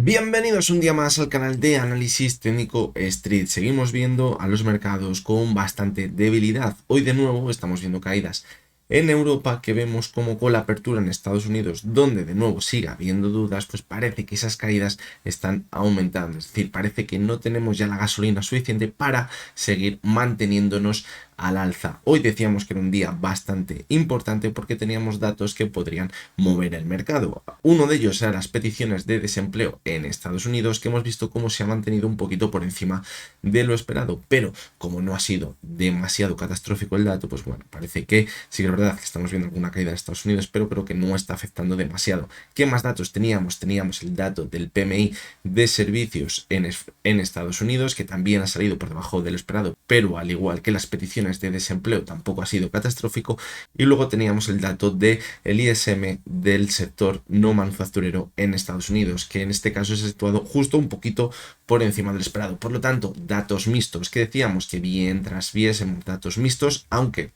Bienvenidos un día más al canal de análisis técnico Street. Seguimos viendo a los mercados con bastante debilidad. Hoy de nuevo estamos viendo caídas en Europa, que vemos como con la apertura en Estados Unidos, donde de nuevo siga habiendo dudas, pues parece que esas caídas están aumentando. Es decir, parece que no tenemos ya la gasolina suficiente para seguir manteniéndonos al alza. Hoy decíamos que era un día bastante importante porque teníamos datos que podrían mover el mercado. Uno de ellos era las peticiones de desempleo en Estados Unidos, que hemos visto cómo se ha mantenido un poquito por encima de lo esperado, pero como no ha sido demasiado catastrófico el dato, pues bueno, parece que sí que es verdad que estamos viendo alguna caída en Estados Unidos, pero creo que no está afectando demasiado. ¿Qué más datos teníamos? Teníamos el dato del PMI de servicios en Estados Unidos, que también ha salido por debajo de lo esperado, pero al igual que las peticiones de desempleo tampoco ha sido catastrófico. Y luego teníamos el dato del ISM del sector no manufacturero en Estados Unidos, que en este caso es situado justo un poquito por encima del esperado. Por lo tanto, datos mixtos, que decíamos que mientras viésemos datos mixtos, aunque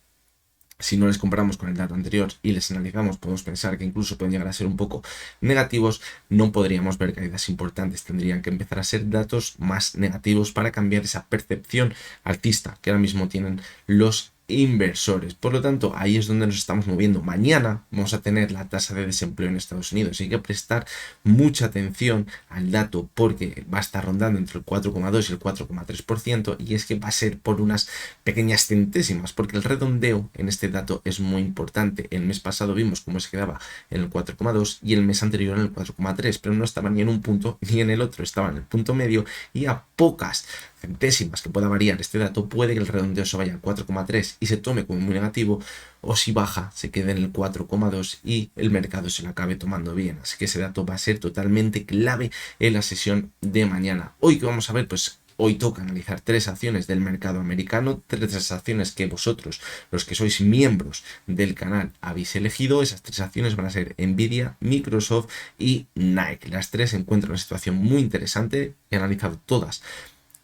si no les comparamos con el dato anterior y les analizamos, podemos pensar que incluso pueden llegar a ser un poco negativos, no podríamos ver caídas importantes. Tendrían que empezar a ser datos más negativos para cambiar esa percepción alcista que ahora mismo tienen los inversores. Por lo tanto, ahí es donde nos estamos moviendo. Mañana vamos a tener la tasa de desempleo en Estados Unidos. Hay que prestar mucha atención al dato porque va a estar rondando entre el 4,2 y el 4,3%, y es que va a ser por unas pequeñas centésimas, porque el redondeo en este dato es muy importante. El mes pasado vimos cómo se quedaba en el 4,2 y el mes anterior en el 4,3, pero no estaba ni en un punto ni en el otro, estaba en el punto medio, y a pocas centésimas que pueda variar este dato, puede que el redondeo se vaya al 4,3 y se tome como muy negativo, o si baja, se quede en el 4,2 y el mercado se lo acabe tomando bien. Así que ese dato va a ser totalmente clave en la sesión de mañana. Hoy, ¿qué vamos a ver? Pues hoy toca analizar tres acciones del mercado americano, tres acciones que vosotros, los que sois miembros del canal, habéis elegido. Esas tres acciones van a ser Nvidia, Microsoft y Nike. Las tres se encuentran en una situación muy interesante. He analizado todas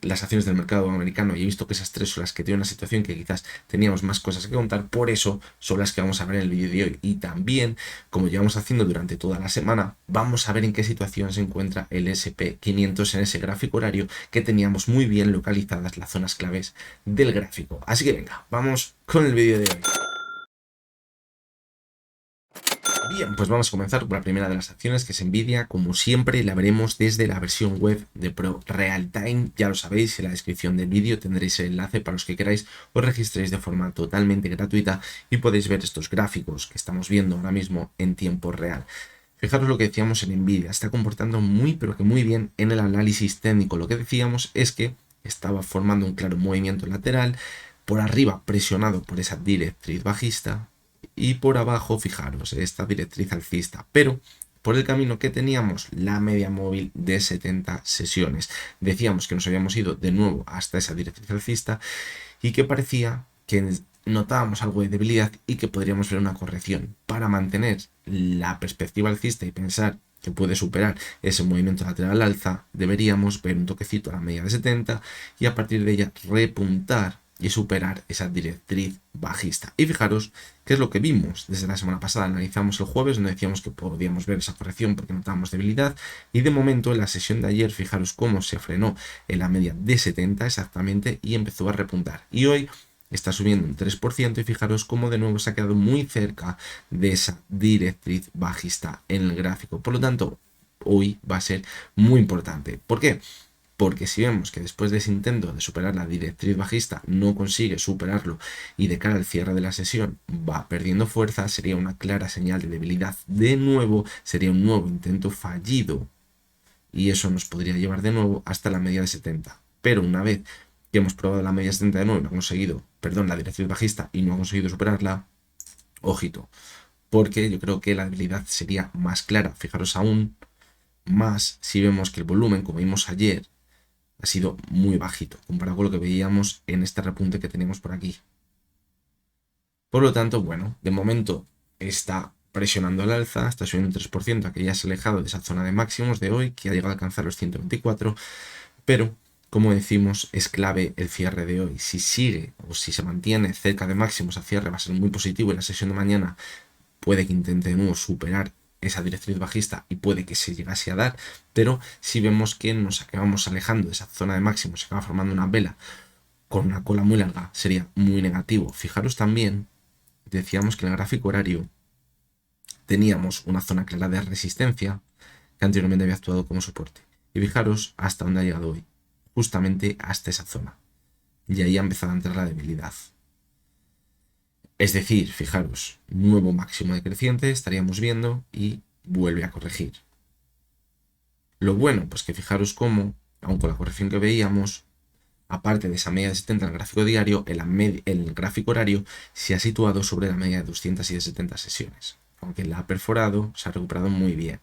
las acciones del mercado americano y he visto que esas tres son las que tienen una situación que quizás teníamos más cosas que contar. Por eso son las que vamos a ver en el vídeo de hoy. Y también, como llevamos haciendo durante toda la semana, vamos a ver en qué situación se encuentra el SP500 en ese gráfico horario, que teníamos muy bien localizadas las zonas claves del gráfico. Así que venga, vamos con el vídeo de hoy. Bien, pues vamos a comenzar por la primera de las acciones, que es Nvidia. Como siempre, la veremos desde la versión web de Pro Real Time. Ya lo sabéis, en la descripción del vídeo tendréis el enlace para los que queráis. Os registréis de forma totalmente gratuita y podéis ver estos gráficos que estamos viendo ahora mismo en tiempo real. Fijaros lo que decíamos en Nvidia, está comportando muy pero que muy bien en el análisis técnico. Lo que decíamos es que estaba formando un claro movimiento lateral, por arriba presionado por esa directriz bajista, y por abajo, fijaros, esta directriz alcista, pero por el camino que teníamos la media móvil de 70 sesiones. Decíamos que nos habíamos ido de nuevo hasta esa directriz alcista y que parecía que notábamos algo de debilidad y que podríamos ver una corrección. Para mantener la perspectiva alcista y pensar que puede superar ese movimiento lateral al alza, deberíamos ver un toquecito a la media de 70 y a partir de ella repuntar y superar esa directriz bajista. Y fijaros qué es lo que vimos desde la semana pasada. Analizamos el jueves, donde decíamos que podíamos ver esa corrección porque notábamos debilidad, y de momento en la sesión de ayer, fijaros cómo se frenó en la media de 70 exactamente y empezó a repuntar. Y hoy está subiendo un 3% y fijaros cómo de nuevo se ha quedado muy cerca de esa directriz bajista en el gráfico. Por lo tanto, hoy va a ser muy importante. ¿Por qué? Porque si vemos que después de ese intento de superar la directriz bajista no consigue superarlo y de cara al cierre de la sesión va perdiendo fuerza, sería una clara señal de debilidad. De nuevo, sería un nuevo intento fallido y eso nos podría llevar de nuevo hasta la media de 70. Pero una vez que hemos probado la media de 70 de nuevo y no ha conseguido, perdón, la directriz bajista y no ha conseguido superarla, ojito, porque yo creo que la debilidad sería más clara. Fijaros aún más si vemos que el volumen, como vimos ayer, ha sido muy bajito comparado con lo que veíamos en este repunte que tenemos por aquí. Por lo tanto, bueno, de momento está presionando al alza, está subiendo un 3%, que ya se ha alejado de esa zona de máximos de hoy, que ha llegado a alcanzar los 124, pero como decimos, es clave el cierre de hoy. Si sigue o si se mantiene cerca de máximos a cierre, va a ser muy positivo, y la sesión de mañana puede que intente de nuevo superar esa directriz bajista y puede que se llegase a dar, pero si vemos que nos acabamos alejando de esa zona de máximo, se acaba formando una vela con una cola muy larga, sería muy negativo. Fijaros también, decíamos que en el gráfico horario teníamos una zona clara de resistencia que anteriormente había actuado como soporte. Y fijaros hasta dónde ha llegado hoy, justamente hasta esa zona. Y ahí ha empezado a entrar la debilidad. Es decir, fijaros, nuevo máximo decreciente estaríamos viendo y vuelve a corregir. Lo bueno, pues que fijaros cómo, aun con la corrección que veíamos, aparte de esa media de 70 en el gráfico diario, el gráfico horario se ha situado sobre la media de 200 y de 70 sesiones. Aunque la ha perforado, se ha recuperado muy bien.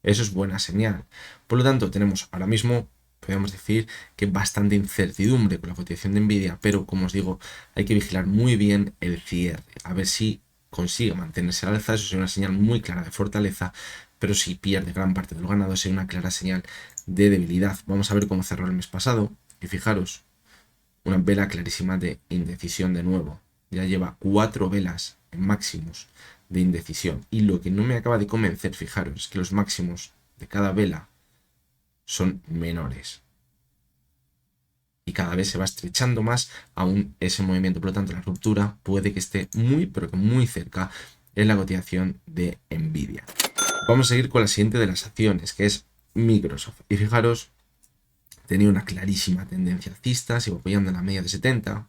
Eso es buena señal. Por lo tanto, tenemos ahora mismo, podríamos decir, que bastante incertidumbre con la cotización de Nvidia, pero como os digo, hay que vigilar muy bien el cierre, a ver si consigue mantenerse al alza. Eso sería una señal muy clara de fortaleza, pero si pierde gran parte de lo ganado, sería una clara señal de debilidad. Vamos a ver cómo cerró el mes pasado, y fijaros, una vela clarísima de indecisión de nuevo. Ya lleva 4 velas en máximos de indecisión. Y lo que no me acaba de convencer, fijaros, es que los máximos de cada vela son menores. Y cada vez se va estrechando más aún ese movimiento. Por lo tanto, la ruptura puede que esté muy, pero que muy cerca en la cotización de Nvidia. Vamos a seguir con la siguiente de las acciones, que es Microsoft. Y fijaros, tenía una clarísima tendencia alcista, sigo apoyando en la media de 70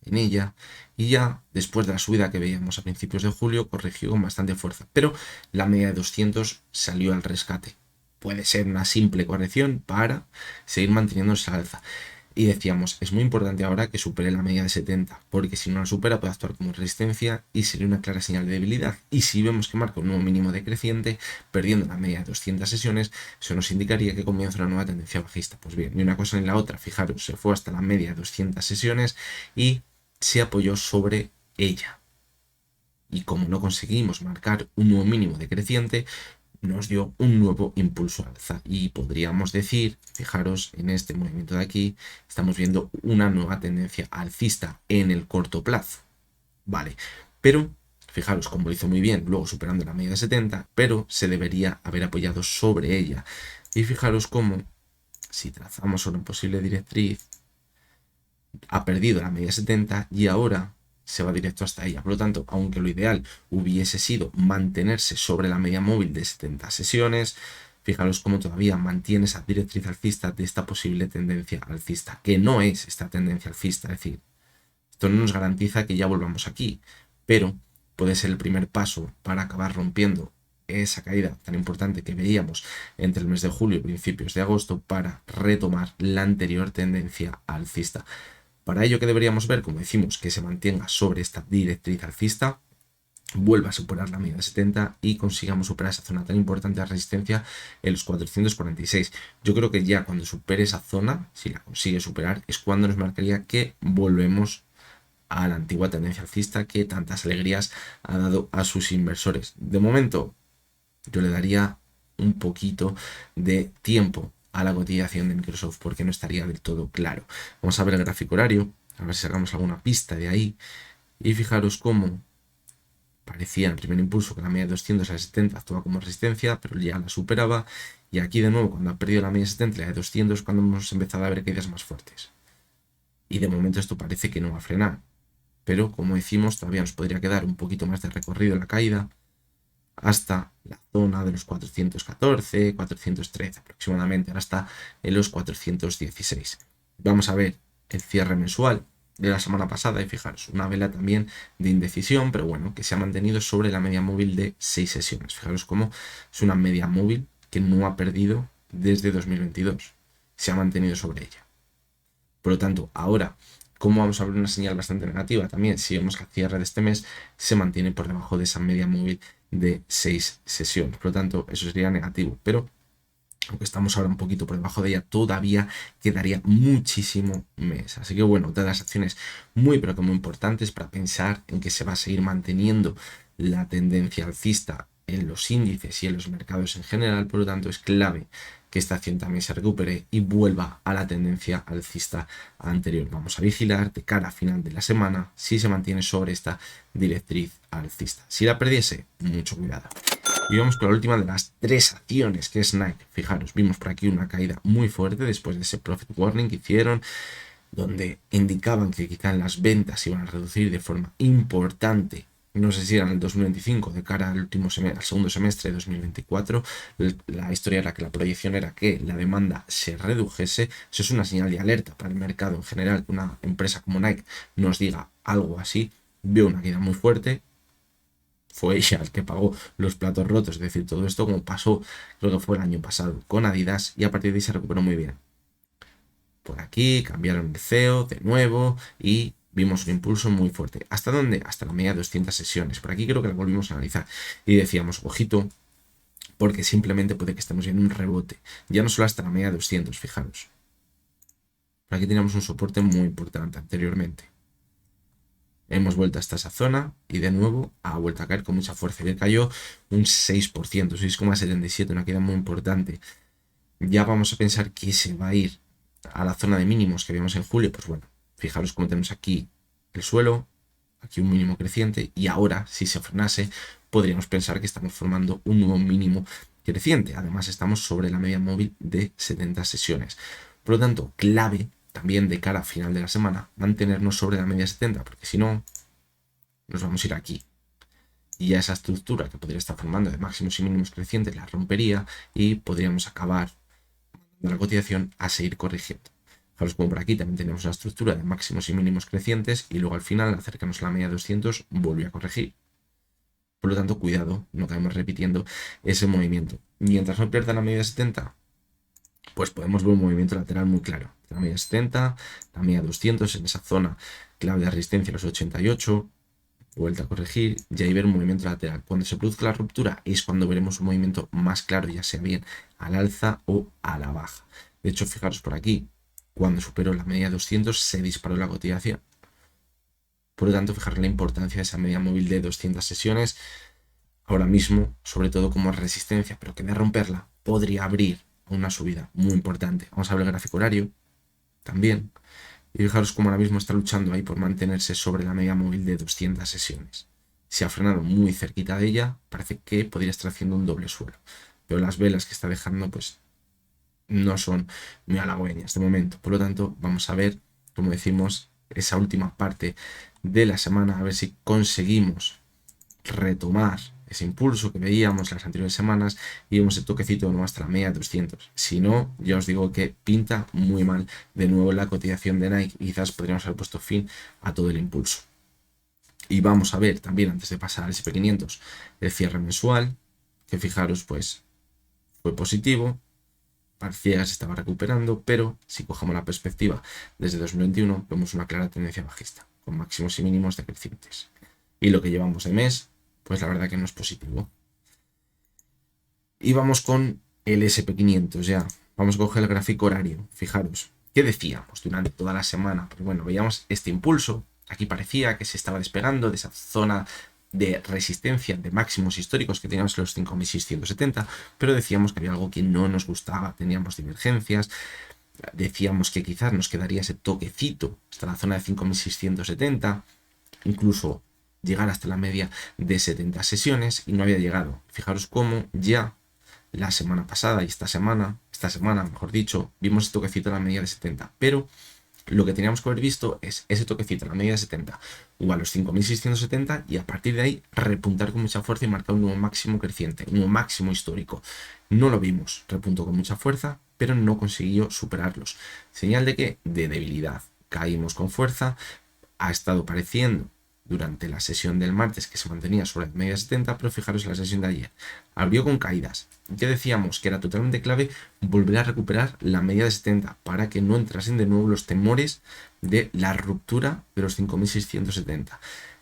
en ella, y ya después de la subida que veíamos a principios de julio corrigió con bastante fuerza, pero la media de 200 salió al rescate. Puede ser una simple corrección para seguir manteniendo esa alza. Y decíamos, es muy importante ahora que supere la media de 70, porque si no la supera puede actuar como resistencia y sería una clara señal de debilidad. Y si vemos que marca un nuevo mínimo decreciente, perdiendo la media de 200 sesiones, eso nos indicaría que comienza una nueva tendencia bajista. Pues bien, ni una cosa ni la otra, fijaros, se fue hasta la media de 200 sesiones y se apoyó sobre ella. Y como no conseguimos marcar un nuevo mínimo decreciente, nos dio un nuevo impulso alza. Y podríamos decir, fijaros en este movimiento de aquí, estamos viendo una nueva tendencia alcista en el corto plazo. Vale, pero fijaros como lo hizo muy bien, luego superando la media de 70, pero se debería haber apoyado sobre ella. Y fijaros cómo, si trazamos una posible directriz, ha perdido la media 70 y ahora se va directo hasta ella. Por lo tanto, aunque lo ideal hubiese sido mantenerse sobre la media móvil de 70 sesiones, fijaros cómo todavía mantiene esa directriz alcista de esta posible tendencia alcista, que no es esta tendencia alcista. Es decir, esto no nos garantiza que ya volvamos aquí, pero puede ser el primer paso para acabar rompiendo esa caída tan importante que veíamos entre el mes de julio y principios de agosto para retomar la anterior tendencia alcista. Para ello, que deberíamos ver, como decimos, que se mantenga sobre esta directriz alcista, vuelva a superar la media de 70 y consigamos superar esa zona tan importante de resistencia en los 446. Yo creo que ya cuando supere esa zona, si la consigue superar, es cuando nos marcaría que volvemos a la antigua tendencia alcista que tantas alegrías ha dado a sus inversores. De momento, yo le daría un poquito de tiempo a la cotización de Microsoft porque no estaría del todo claro. Vamos a ver el gráfico horario, a ver si sacamos alguna pista de ahí. Y fijaros cómo parecía en el primer impulso que la media de 200 a la 70 actuaba como resistencia, pero ya la superaba. Y aquí de nuevo, cuando ha perdido la media de 70 y la de 200, cuando hemos empezado a ver caídas más fuertes. Y de momento esto parece que no va a frenar. Pero como decimos, todavía nos podría quedar un poquito más de recorrido en la caída hasta la zona de los 414, 413 aproximadamente. Ahora está en los 416. Vamos a ver el cierre mensual de la semana pasada y fijaros, una vela también de indecisión, pero bueno, que se ha mantenido sobre la media móvil de 6 sesiones. Fijaros cómo es una media móvil que no ha perdido desde 2022. Se ha mantenido sobre ella. Por lo tanto, ahora, ¿cómo vamos a ver una señal bastante negativa? También, si vemos que al cierre de este mes se mantiene por debajo de esa media móvil de 6 sesiones. Por lo tanto, eso sería negativo. Pero, aunque estamos ahora un poquito por debajo de ella, todavía quedaría muchísimo mes. Así que, bueno, otra de las acciones muy, pero que muy importantes para pensar en que se va a seguir manteniendo la tendencia alcista en los índices y en los mercados en general. Por lo tanto, es clave que esta acción también se recupere y vuelva a la tendencia alcista anterior. Vamos a vigilar de cara a final de la semana si se mantiene sobre esta directriz alcista. Si la perdiese, mucho cuidado. Y vamos con la última de las tres acciones, que es Nike. Fijaros, vimos por aquí una caída muy fuerte después de ese profit warning que hicieron, donde indicaban que quizá las ventas iban a reducir de forma importante. No sé si era en el 2025, de cara al al segundo semestre de 2024. La historia era que la proyección era que la demanda se redujese. Eso es una señal de alerta para el mercado en general. Que una empresa como Nike nos diga algo así. Vio una caída muy fuerte. Fue ella el que pagó los platos rotos. Es decir, todo esto como pasó, creo que fue el año pasado, con Adidas. Y a partir de ahí se recuperó muy bien. Por aquí cambiaron el CEO de nuevo y vimos un impulso muy fuerte. ¿Hasta dónde? Hasta la media de 200 sesiones. Por aquí creo que la volvimos a analizar y decíamos, ojito, porque simplemente puede que estemos viendo un rebote. Ya no solo hasta la media de 200, fijaros. Por aquí teníamos un soporte muy importante anteriormente. Hemos vuelto hasta esa zona y de nuevo ha vuelto a caer con mucha fuerza. Y cayó un 6%, 6,77, una caída muy importante. Ya vamos a pensar que se va a ir a la zona de mínimos que vimos en julio. Pues bueno, fijaros cómo tenemos aquí el suelo, aquí un mínimo creciente y ahora, si se frenase, podríamos pensar que estamos formando un nuevo mínimo creciente. Además, estamos sobre la media móvil de 70 sesiones. Por lo tanto, clave también de cara a final de la semana, mantenernos sobre la media 70, porque si no, nos vamos a ir aquí. Y ya esa estructura que podría estar formando de máximos y mínimos crecientes la rompería y podríamos acabar de la cotización a seguir corrigiendo. Fijaros como por aquí también tenemos una estructura de máximos y mínimos crecientes y luego al final, al acercarnos a la media de 200, vuelve a corregir. Por lo tanto, cuidado, no caemos repitiendo ese movimiento. Mientras no pierda la media de 70, pues podemos ver un movimiento lateral muy claro. La media de 70, la media de 200 en esa zona clave de resistencia, los 88, vuelta a corregir y ahí ver un movimiento lateral. Cuando se produzca la ruptura es cuando veremos un movimiento más claro, ya sea bien al alza o a la baja. De hecho, fijaros por aquí, cuando superó la media de 200 se disparó la cotización. Por lo tanto, fijaros la importancia de esa media móvil de 200 sesiones ahora mismo, sobre todo como resistencia, pero que de romperla podría abrir una subida muy importante. Vamos a ver el gráfico horario también. Y fijaros cómo ahora mismo está luchando ahí por mantenerse sobre la media móvil de 200 sesiones. Se ha frenado muy cerquita de ella, parece que podría estar haciendo un doble suelo. Pero las velas que está dejando pues no son muy halagüeñas de momento. Por lo tanto, vamos a ver, como decimos, esa última parte de la semana, a ver si conseguimos retomar ese impulso que veíamos las anteriores semanas y vemos el toquecito de nuevo hasta la media de 200. Si no, ya os digo que pinta muy mal de nuevo la cotización de Nike y quizás podríamos haber puesto fin a todo el impulso. Y vamos a ver también, antes de pasar al SP500, el cierre mensual, que fijaros, pues fue positivo, parecía que se estaba recuperando, pero si cogemos la perspectiva desde 2021, vemos una clara tendencia bajista, con máximos y mínimos decrecientes. Y lo que llevamos de mes, pues la verdad que no es positivo. Y vamos con el SP500 ya. Vamos a coger el gráfico horario. Fijaros, ¿qué decíamos durante toda la semana? Pues bueno, veíamos este impulso. Aquí parecía que se estaba despegando de esa zona de resistencia de máximos históricos que teníamos en los 5.670, pero decíamos que había algo que no nos gustaba, teníamos divergencias, decíamos que quizás nos quedaría ese toquecito hasta la zona de 5.670, incluso llegar hasta la media de 70 sesiones y no había llegado. Fijaros cómo ya la semana pasada y esta semana, mejor dicho, vimos ese toquecito a la media de 70, pero lo que teníamos que haber visto es ese toquecito a la media de 70 o a los 5.670 y a partir de ahí repuntar con mucha fuerza y marcar un nuevo máximo creciente, un nuevo máximo histórico. No lo vimos, repuntó con mucha fuerza, pero no consiguió superarlos. Señal de qué? De debilidad. Caímos con fuerza, ha estado pareciendo durante la sesión del martes que se mantenía sobre la media 70, pero fijaros en la sesión de ayer. Abrió con caídas. Ya decíamos que era totalmente clave volver a recuperar la media de 70 para que no entrasen de nuevo los temores de la ruptura de los 5.670.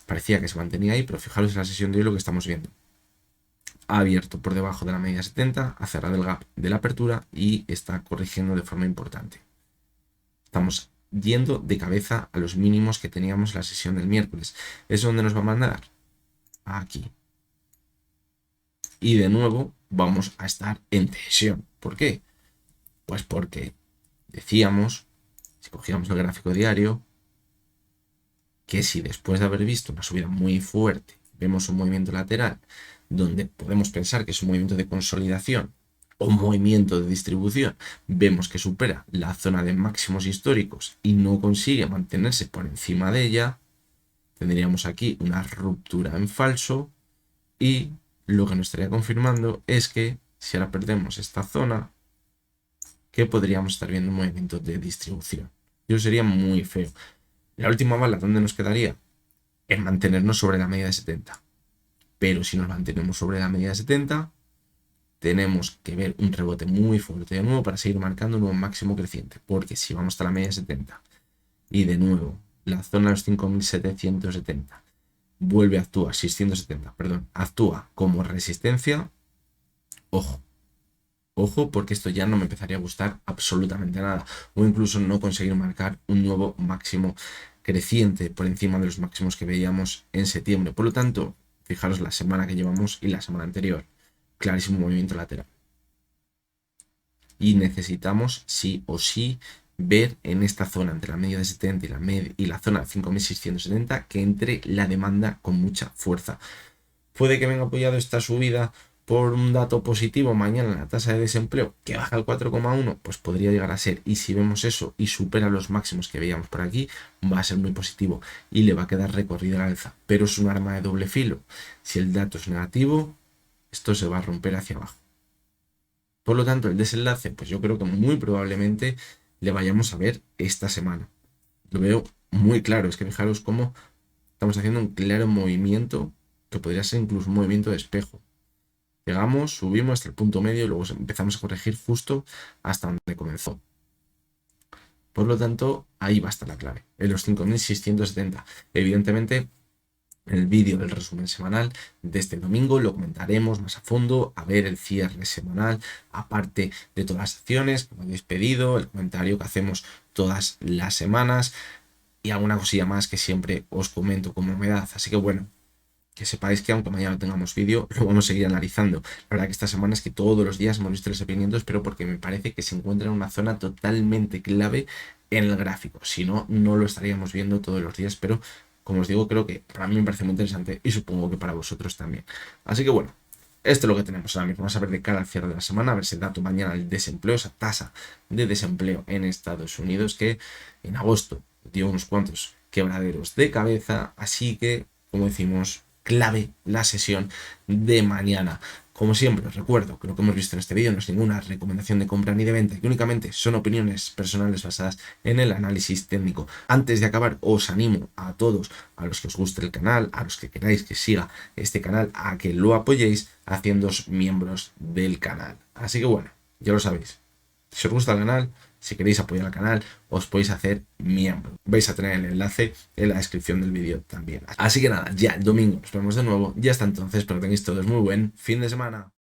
Parecía que se mantenía ahí, pero fijaros en la sesión de hoy lo que estamos viendo. Ha abierto por debajo de la media 70, ha cerrado el gap de la apertura y está corrigiendo de forma importante. Estamos yendo de cabeza a los mínimos que teníamos en la sesión del miércoles. ¿Eso dónde nos va a mandar? Aquí. Y de nuevo vamos a estar en tensión. ¿Por qué? Pues porque decíamos, si cogíamos el gráfico diario, que si después de haber visto una subida muy fuerte vemos un movimiento lateral donde podemos pensar que es un movimiento de consolidación o movimiento de distribución, vemos que supera la zona de máximos históricos y no consigue mantenerse por encima de ella, tendríamos aquí una ruptura en falso y lo que nos estaría confirmando es que si ahora perdemos esta zona, que podríamos estar viendo un movimiento de distribución. Y eso sería muy feo. La última bala, ¿dónde nos quedaría? En mantenernos sobre la media de 70. Pero si nos mantenemos sobre la media de 70, tenemos que ver un rebote muy fuerte de nuevo para seguir marcando un nuevo máximo creciente. Porque si vamos hasta la media de 70 y de nuevo la zona de los 5.770 vuelve a actuar, 670, perdón, actúa como resistencia, ojo. Ojo, porque esto ya no me empezaría a gustar absolutamente nada. O incluso no conseguir marcar un nuevo máximo creciente por encima de los máximos que veíamos en septiembre. Por lo tanto, fijaros la semana que llevamos y la semana anterior. Clarísimo movimiento lateral. Y necesitamos sí o sí ver en esta zona entre la media de 70 y la zona de 5.670 que entre la demanda con mucha fuerza. Puede que venga apoyado esta subida por un dato positivo mañana en la tasa de desempleo que baja al 4,1, pues podría llegar a ser. Y si vemos eso y supera los máximos que veíamos por aquí, va a ser muy positivo y le va a quedar recorrido al alza. Pero es un arma de doble filo. Si el dato es negativo, esto se va a romper hacia abajo. Por lo tanto, el desenlace, pues yo creo que muy probablemente le vayamos a ver esta semana. Lo veo muy claro. Es que fijaros cómo estamos haciendo un claro movimiento que podría ser incluso un movimiento de espejo. Llegamos, subimos hasta el punto medio y luego empezamos a corregir justo hasta donde comenzó. Por lo tanto, ahí va a estar la clave, en los 5.670. Evidentemente, en el vídeo del resumen semanal de este domingo lo comentaremos más a fondo, a ver el cierre semanal, aparte de todas las acciones que me habéis pedido, el comentario que hacemos todas las semanas y alguna cosilla más que siempre os comento como novedad. Así que bueno, que sepáis que aunque mañana no tengamos vídeo, lo vamos a seguir analizando. La verdad que esta semana es que todos los días hemos visto los SP500, pero porque me parece que se encuentra en una zona totalmente clave en el gráfico. Si no, no lo estaríamos viendo todos los días, pero como os digo, creo que para mí me parece muy interesante y supongo que para vosotros también. Así que bueno, esto es lo que tenemos ahora mismo. Vamos a ver de cara al cierre de la semana, a ver si el dato mañana el desempleo, esa tasa de desempleo en Estados Unidos, que en agosto dio unos cuantos quebraderos de cabeza, así que, como decimos, clave la sesión de mañana. Como siempre, os recuerdo que lo que hemos visto en este vídeo no es ninguna recomendación de compra ni de venta, que únicamente son opiniones personales basadas en el análisis técnico. Antes de acabar, os animo a todos, a los que os guste el canal, a los que queráis que siga este canal, a que lo apoyéis haciéndoos miembros del canal. Así que bueno, ya lo sabéis. Si os gusta el canal, si queréis apoyar al canal, os podéis hacer miembro. Vais a tener el enlace en la descripción del vídeo también. Así que nada, ya el domingo nos vemos de nuevo. Ya hasta entonces, espero que tengáis todos muy buen fin de semana.